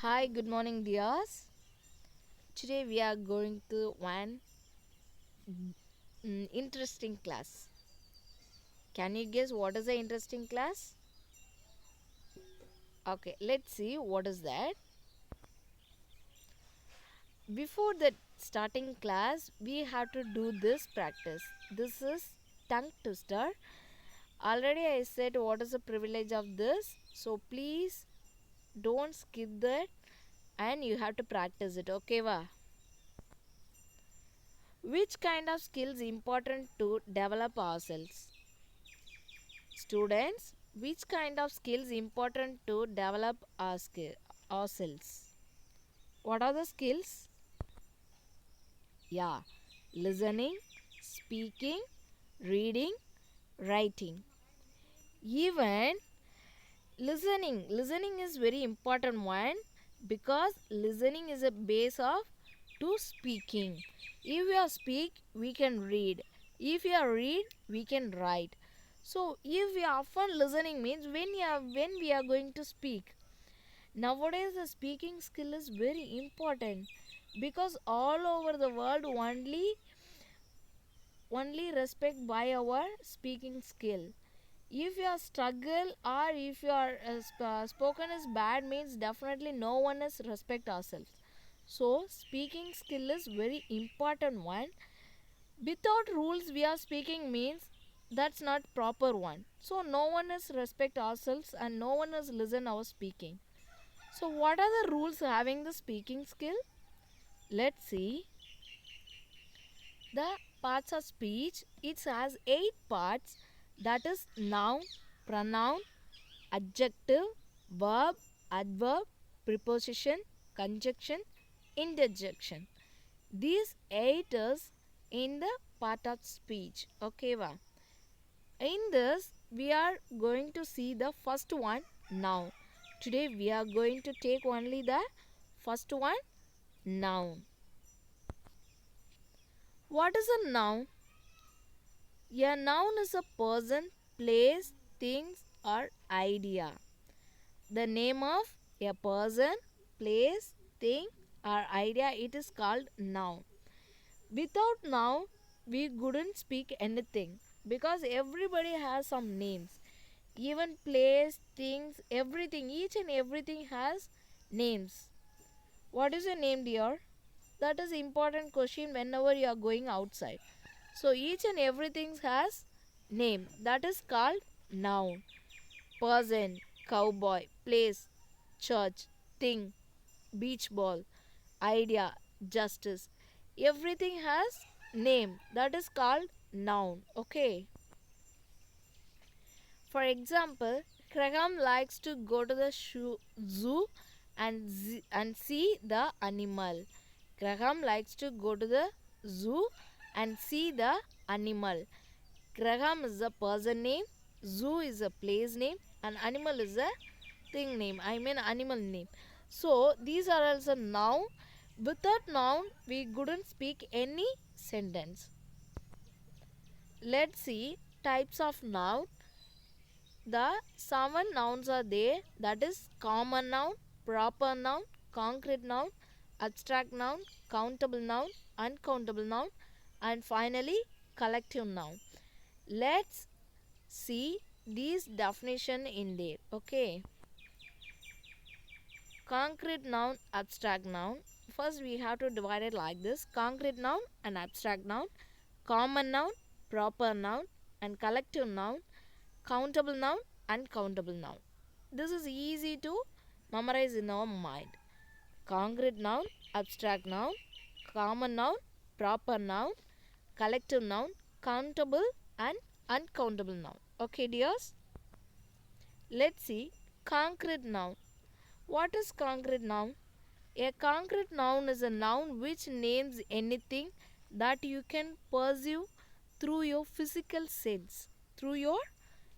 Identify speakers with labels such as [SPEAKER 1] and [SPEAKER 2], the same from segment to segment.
[SPEAKER 1] Hi, good morning, dears. Today we are going to one interesting class. Can you guess what is the interesting class? Okay, let's see what is that. Before the starting class, we have to do this practice. This is tongue twister. Already I said what is the privilege of this. So please don't skip that and you have to practice it. Okay, va? Which kind of skills important to develop ourselves? Students, which kind of skills important to develop ourselves? What are the skills? Yeah, listening, speaking, reading, writing. Even listening is very important one because listening is a base of to speaking. If we are speak, we can read. If we are read, we can write. So if we are often listening means when we are going to speak. Nowadays the speaking skill is very important because all over the world only respect by our speaking skill. If your struggle or if your spoken is bad means definitely no one is respect ourselves. So speaking skill is very important one. Without rules we are speaking means that's not proper one. So no one is respect ourselves and no one is listen our speaking. So what are the rules having the speaking skill? Let's see. The parts of speech, it has 8 parts, that is noun, pronoun, adjective, verb, adverb, preposition, conjunction, interjection. These 8 is in the part of speech. Okay, va? In this, we are going to see the first one, noun. Today we are going to take only the first one, noun. What is a noun? A noun is a person, place, things, or idea. The name of a person, place, thing, or idea, it is called noun. Without noun, we couldn't speak anything because everybody has some names. Even place, things, everything, each and everything has names. What is your name, dear? That is important question whenever you are going outside. So each and everything has name. That is called noun. Person, cowboy, place, church, thing, beach ball, idea, justice. Everything has name. That is called noun. Okay. For example, Graham likes to go to the zoo and see the animal. Graham likes to go to the zoo and see the animal. Graham is a person name, zoo is a place name, and animal is a thing name. I mean animal name. So these are also noun. Without noun, we couldn't speak any sentence. Let's see types of noun. The 7 nouns are there, that is common noun, proper noun, concrete noun, abstract noun, countable noun, uncountable noun, and finally collective noun. Let's see these definition in there. Okay. Concrete noun, abstract noun. First we have to divide it like this: concrete noun and abstract noun, common noun, proper noun, and collective noun, countable noun, uncountable noun. This is easy to memorize in our mind. Concrete noun, abstract noun, common noun, proper noun, collective noun, countable and uncountable noun. Okay, dears? Let's see concrete noun. What is concrete noun? A concrete noun is a noun which names anything that you can perceive through your physical sense. Through your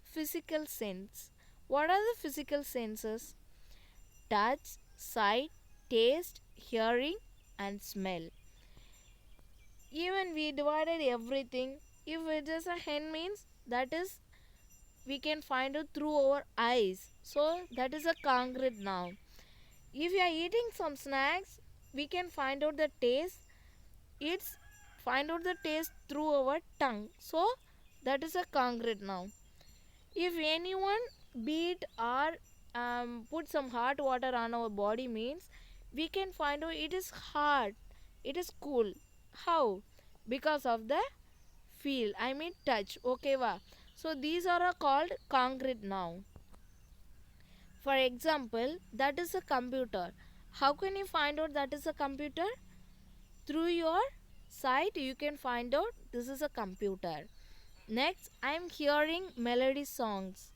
[SPEAKER 1] physical sense. What are the physical senses? Touch, sight, taste, hearing, and smell. Even we divided everything. If it is a hen means that is we can find it through our eyes. So that is a concrete noun. If you are eating some snacks, we can find out the taste. It's find out the taste through our tongue. So that is a concrete noun. If anyone beat or put some hot water on our body means we can find out it is hot, it is cool. How? Because of the feel. I mean touch. Okay, va. So these are called concrete noun. For example, that is a computer. How can you find out that is a computer? Through your sight, you can find out this is a computer. Next, I'm hearing melody songs.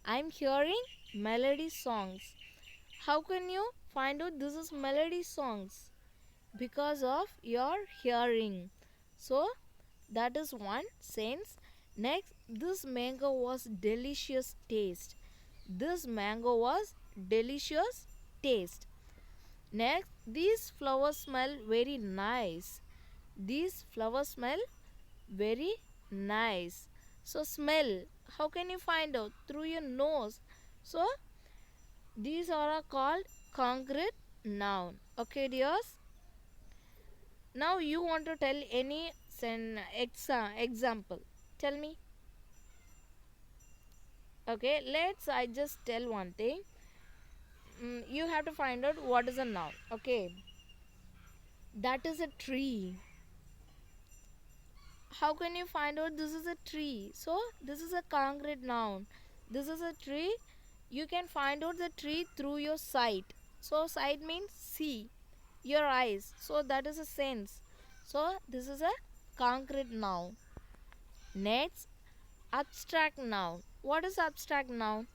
[SPEAKER 1] I'm hearing melody songs. How can you find out this is melody songs? Because of your hearing. So, that is one sense. Next, this mango was delicious taste. This mango was delicious taste. Next, these flowers smell very nice. These flowers smell very nice. So, smell. How can you find out? Through your nose. So, these are called concrete noun. Okay, dears. Now, you want to tell any example. Tell me. Okay, I just tell one thing. You have to find out what is a noun. Okay, that is a tree. How can you find out this is a tree? So this is a concrete noun. This is a tree. You can find out the tree through your sight. So sight means see, your eyes. So that is a sense. So this is a concrete noun. Next, abstract noun. What is abstract noun?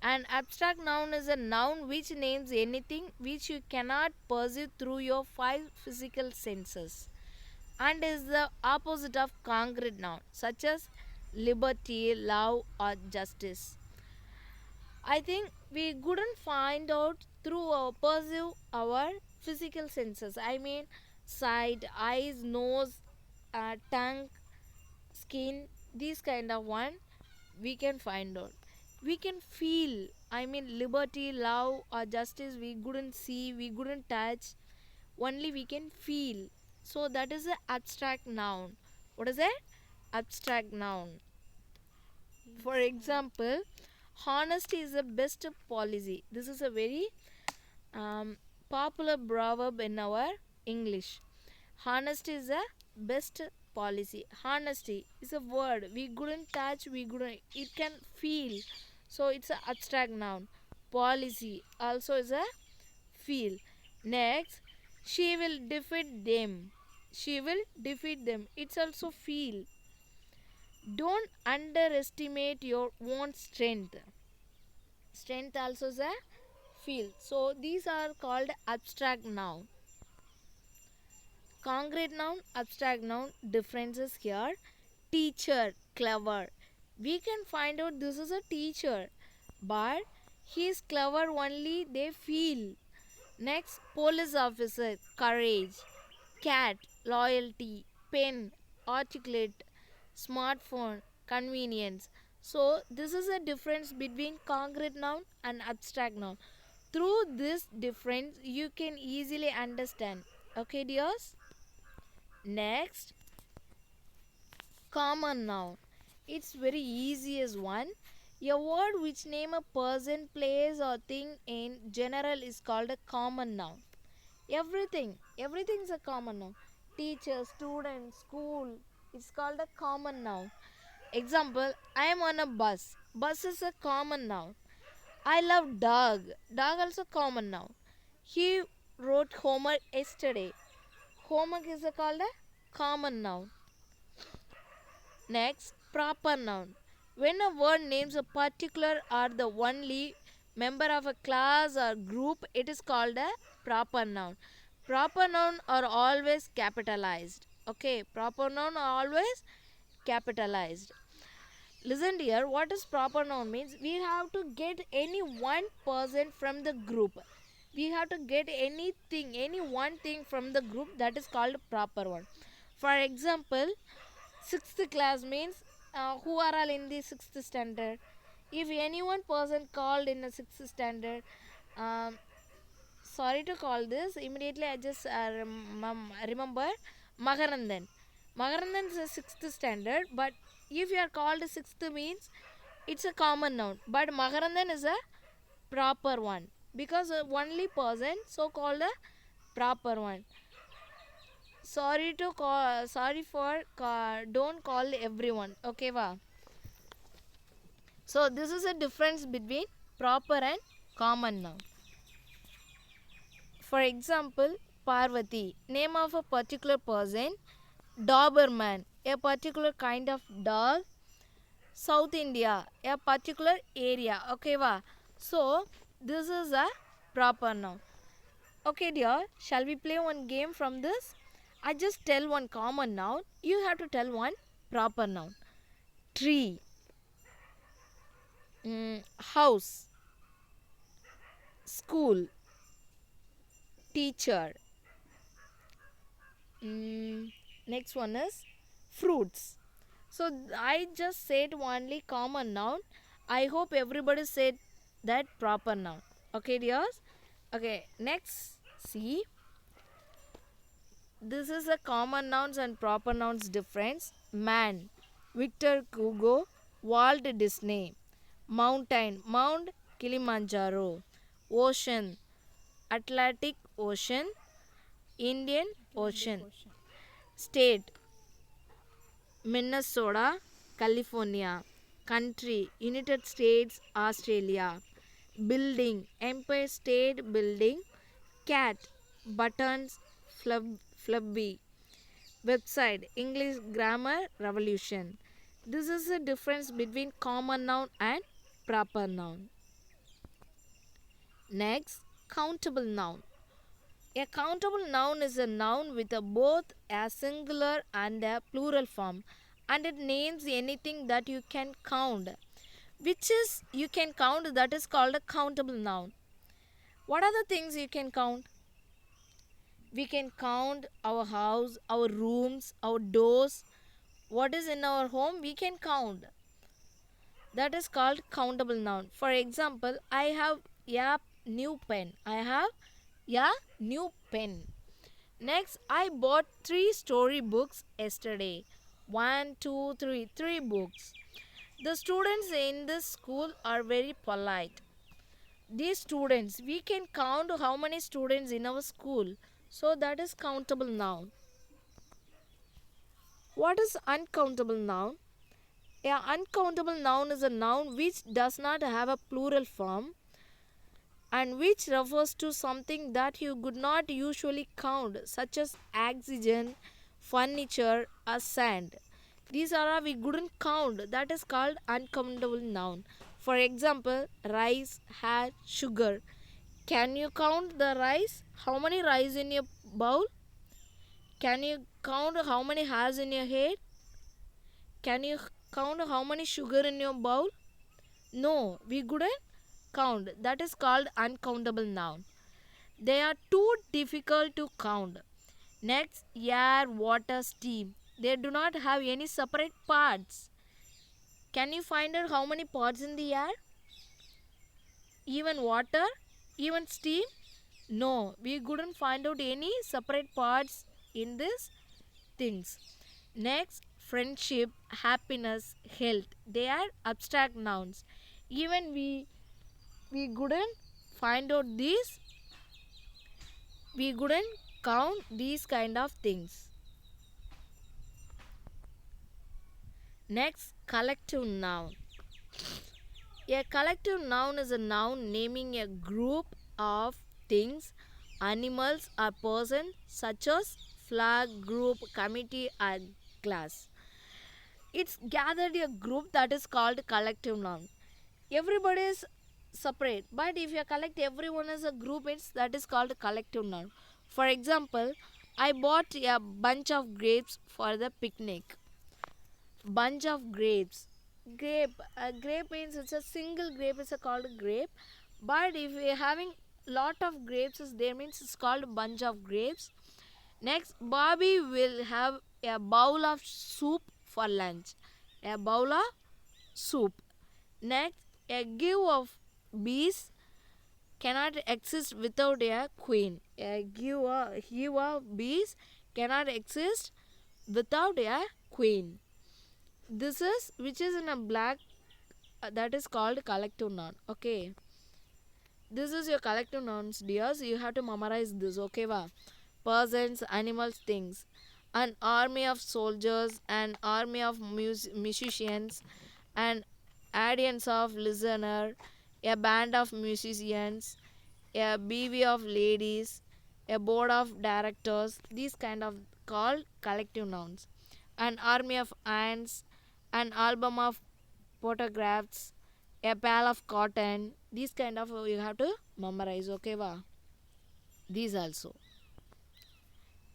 [SPEAKER 1] An abstract noun is a noun which names anything which you cannot perceive through your five physical senses and is the opposite of concrete noun such as liberty, love, or justice. I think we couldn't find out through our perceive our physical senses. I mean sight, eyes, nose, tongue, skin, these kind of one we can find out. We can feel. I mean liberty, love, or justice we couldn't see, we couldn't touch, only we can feel. So that is an abstract noun. What is it? Abstract noun. For example, honesty is the best policy. This is a very um, popular proverb in our English. Honesty is the best policy. Honesty is a word we couldn't touch, we couldn't. It can feel. So it's an abstract noun. Policy also is a feel. Next, she will defeat them. She will defeat them. It's also feel. Don't underestimate your own strength. Strength also is a feel. So these are called abstract noun. Concrete noun, abstract noun, differences here. Teacher, clever. We can find out this is a teacher, but he is clever only they feel. Next, police officer, courage. Cat, loyalty. Pen, articulate. Smartphone, convenience. So, this is a difference between concrete noun and abstract noun. Through this difference, you can easily understand. Okay, dears? Next, common noun. It's very easiest one. A word which name a person, place or thing in general is called a common noun. Everything is a common noun. Teacher, student, school, it's called a common noun. Example, I am on a bus. Bus is a common noun. I love dog. Dog also common noun. He wrote homework yesterday. Homework is called a common noun. Next, proper noun. When a word names a particular or the only member of a class or group, it is called a proper noun. Proper noun are always capitalized. Okay, proper noun are always capitalized. Listen here, what is proper noun means? We have to get any one person from the group. We have to get anything, any one thing from the group, that is called proper one. For example, sixth class means who are all in the sixth standard. If any one person called in the sixth standard, um, sorry to call this. Immediately I just remember Magarandan. Magarandan is a sixth standard, but if you are called sixth means it's a common noun. But Magarandan is a proper one because only person, so called a proper one. Sorry to call. Sorry for don't call everyone. Okay, va. So this is a difference between proper and common noun. For example, Parvati, name of a particular person. Doberman, a particular kind of dog. South India, a particular area. Okay, va. So this is a proper noun. Okay, dear, shall we play one game from this? I just tell one common noun. You have to tell one proper noun. Tree, house, school, teacher. Next one is fruits. So I just said only common noun. I hope everybody said that proper noun. Okay, dears? Okay, next see. This is a common nouns and proper nouns difference. Man, Victor Hugo, Walt Disney. Mountain, Mount Kilimanjaro. Ocean, Atlantic Ocean, Indian Ocean. State, Minnesota, California. Country, United States, Australia. Building, Empire State Building. Cat, Buttons, Flubby. Website, English Grammar Revolution. This is the difference between common noun and proper noun. Next, countable noun. A countable noun is a noun with both a singular and a plural form, and it names anything that you can count. Which is you can count, that is called a countable noun. What are the things you can count? We can count our house, our rooms, our doors. What is in our home, we can count. That is called countable noun. For example, I have a new pen. I have a new pen. Next, I bought 3 story books yesterday. One, two, three, 3 books. The students in this school are very polite. These students, we can count how many students in our school. So that is countable noun. What is uncountable noun? An uncountable noun is a noun which does not have a plural form and which refers to something that you could not usually count, such as oxygen, furniture, or sand. These are we couldn't count. That is called uncountable noun. For example, rice, hair, sugar. Can you count the rice? How many rice in your bowl? Can you count how many hairs in your head? Can you count how many sugar in your bowl? No, we couldn't count. That is called uncountable noun. They are too difficult to count. Next, air, water, steam. They do not have any separate parts. Can you find out how many parts in the air? Even water? Even steam? No, we couldn't find out any separate parts in these things. Next, friendship, happiness, health. They are abstract nouns. Even we couldn't find out these. We couldn't count these kind of things. Next, collective noun. A collective noun is a noun naming a group of things, animals, or persons, such as flag, group, committee, or class. It's gathered a group that is called collective noun. Everybody is separate, but if you collect everyone as a group, that is called collective noun. For example, I bought a bunch of grapes for the picnic. Bunch of grapes. Grape means it's a single grape, it's called grape. But if we are having lot of grapes is there, means it's called bunch of grapes. Next, Bobby will have a bowl of soup for lunch. A bowl of soup. Next, a give of bees cannot exist without a queen. A hive of bees cannot exist without a queen. This is which is in a black, that is called collective noun. Okay, this is your collective nouns, dears. You have to memorize this. Okay, va? Persons, animals, things. An army of soldiers, an army of musicians, an audience of listener, a band of musicians, a bevy of ladies, a board of directors. These kind of called collective nouns. An army of ants, an album of photographs, a pile of cotton. These kind of you have to memorize. Okay, va? These also.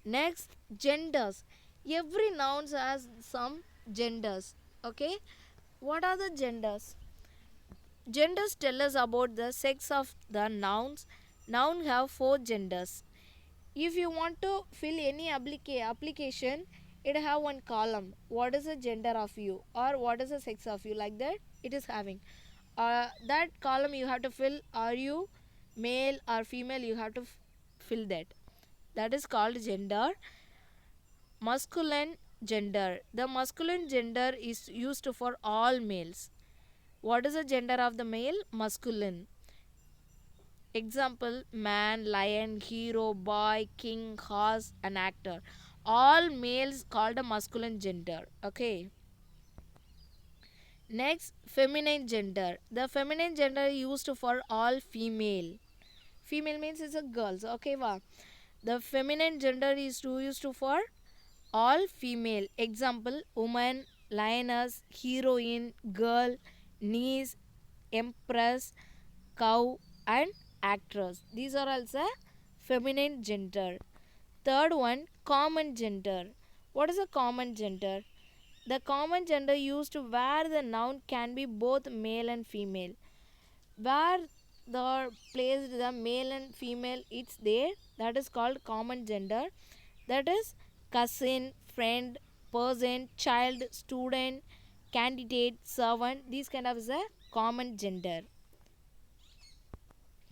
[SPEAKER 1] Next, genders. Every noun has some genders. Okay, what are the genders? Genders tell us about the sex of the nouns. Noun have four genders. If you want to fill any application, it have one column. What is the gender of you, or what is the sex of you, like that it is having. That column you have to fill. Are you male or female? You have to fill that. That is called gender. Masculine gender. The masculine gender is used for all males. What is the gender of the male? Masculine. Example: man, lion, hero, boy, king, horse, an actor. All males called a masculine gender. Okay. Next, feminine gender. The feminine gender used for all female. Female means it's a girls. Okay, wow. The feminine gender is used for all female. Example: woman, lioness, heroine, girl, niece, empress, cow, and actress. These are also feminine gender. Third one, common gender. What is a common gender? The common gender used where the noun can be both male and female. Where the placed the male and female it's there, that is called common gender. That is cousin, friend, person, child, student, candidate, servant. These kind of is a common gender.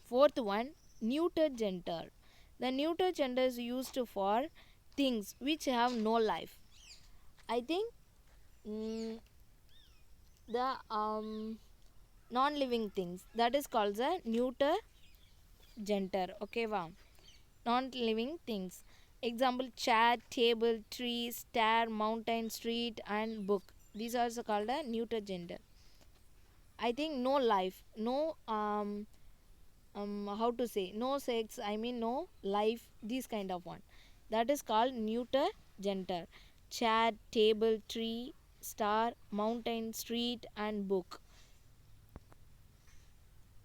[SPEAKER 1] Fourth one, neuter gender. The neuter gender is used for things which have no life. I think the non-living things, that is called the neuter gender. Okay, wow. Non-living things. Example: chair, table, tree, stair, mountain, street, and book. These are also called a neuter gender. I think no life, no how to say, no sex, I mean no life, these kind of one, that is called neuter gender. Chair, table, tree, star, mountain, street, and book.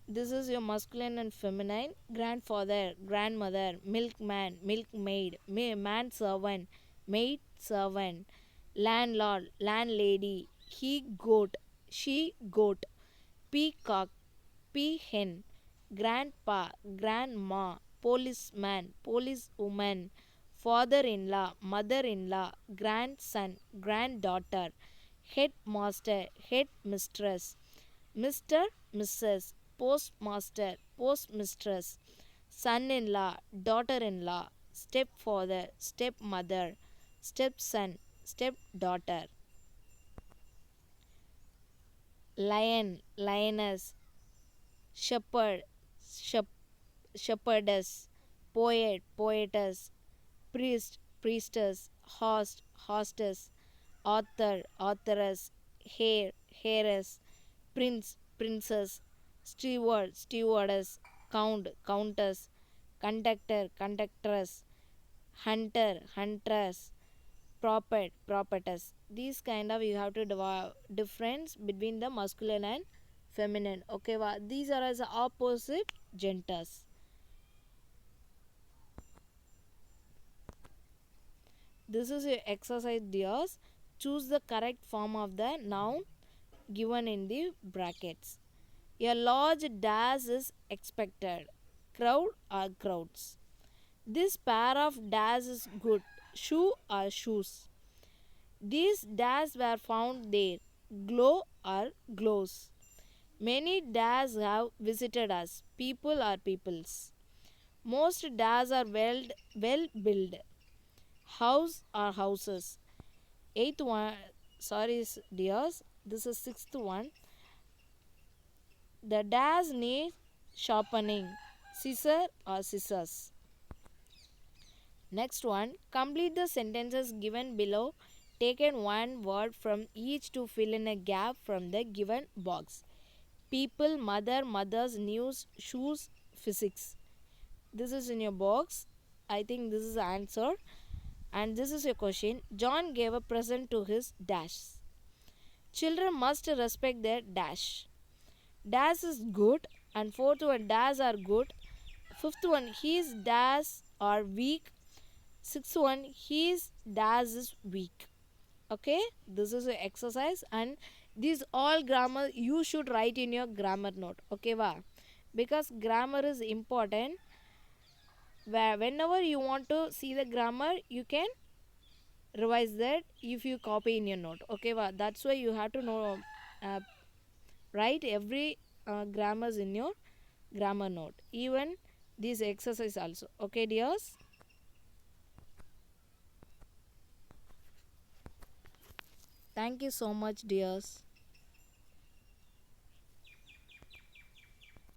[SPEAKER 1] This is your masculine and feminine. Grandfather, grandmother, milkman, milkmaid, manservant, maid servant, landlord, landlady, he goat, she goat, peacock, peahen, grandpa, grandma, policeman, policewoman, father-in-law, mother-in-law, grandson, granddaughter, headmaster, headmistress, Mr., Mrs., postmaster, postmistress, son-in-law, daughter-in-law, stepfather, stepmother, stepson, stepdaughter, lion, lioness, shepherd, shepherdess, poet, poetess, priest, priestess, host, hostess, author, authoress, heir, heiress, prince, princess, steward, stewardess, count, countess, conductor, conductress, hunter, huntress, prophet, prophetess. These kind of you have to difference between the masculine and feminine. Okay, these are as opposite genders. This is your exercise, dears. Choose the correct form of the noun given in the brackets. A large dash is expected. Crowd or crowds. This pair of dash is good. Shoe or shoes. These dash were found there. Glow or glows. Many dads have visited us. People are peoples. Most dads are well built. House are houses. Eighth one, sorry, dears. This is sixth one. The dads need sharpening. Scissor or scissors. Next one, complete the sentences given below. Taken one word from each to fill in a gap from the given box. People, mother, mothers, news, shoes, physics. This is in your box. I think this is the answer. And this is your question. John gave a present to his dash. Children must respect their dash. Dash is good. And fourth one, dash are good. Fifth one, his dash are weak. Sixth one, his dash is weak. Okay, this is an exercise, and these all grammar you should write in your grammar note. Okay, va? Because grammar is important. Where whenever you want to see the grammar, you can revise that if you copy in your note. Okay, va? That's why you have to know, uh, write every grammars in your grammar note. Even this exercise also. Okay, dears. Thank you so much, dears.